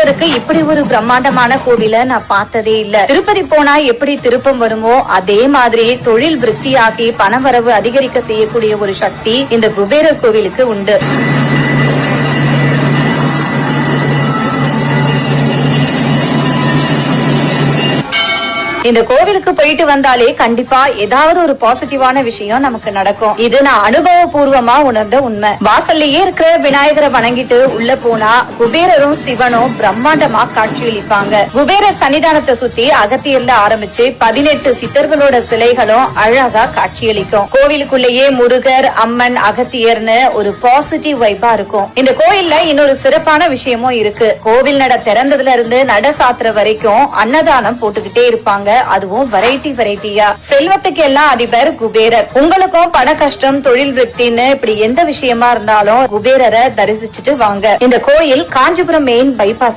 குபேரருக்கு இப்படி ஒரு பிரம்மாண்டமான கோவில நான் பார்த்ததே இல்ல. திருப்பதி போனா எப்படி திருப்பம் வருமோ அதே மாதிரி தொழில் விருத்தியாகி பணவரவு அதிகரிக்க செய்யக்கூடிய ஒரு சக்தி இந்த குபேரர் கோவிலுக்கு உண்டு. இந்த கோவிலுக்கு போயிட்டு வந்தாலே கண்டிப்பா ஏதாவது ஒரு பாசிட்டிவான விஷயம் நமக்கு நடக்கும். இது நான் அனுபவபூர்வமா உணர்ந்த உண்மை. வாசல்லையே இருக்கிற விநாயகரை வணங்கிட்டு உள்ள போனா குபேரரும் சிவனும் பிரம்மாண்டமா காட்சியளிப்பாங்க. குபேரர் சன்னிதானத்தை சுத்தி அகத்தியர்ல ஆரம்பிச்சு 18 சித்தர்களோட சிலைகளும் அழகா காட்சியளிக்கும். கோவிலுக்குள்ளேயே முருகர், அம்மன், அகத்தியர்னு ஒரு பாசிட்டிவ் வைப்பா இருக்கும். இந்த கோயில்ல இன்னொரு சிறப்பான விஷயமும் இருக்கு. கோவில் நட திறந்ததுல இருந்து நட சாத்துற வரைக்கும் அன்னதானம் போட்டுக்கிட்டே இருப்பாங்க. அதுவும் வெரைட்டியா. செல்வத்துக்கு எல்லாம் அதிபர் குபேரர். உங்களுக்கும் பண கஷ்டம், தொழில் விருத்தின்னு இப்படி எந்த விஷயமா இருந்தாலும் குபேரரை தரிசிச்சுட்டு வாங்க. இந்த கோயில் காஞ்சிபுரம் மெயின் பைபாஸ்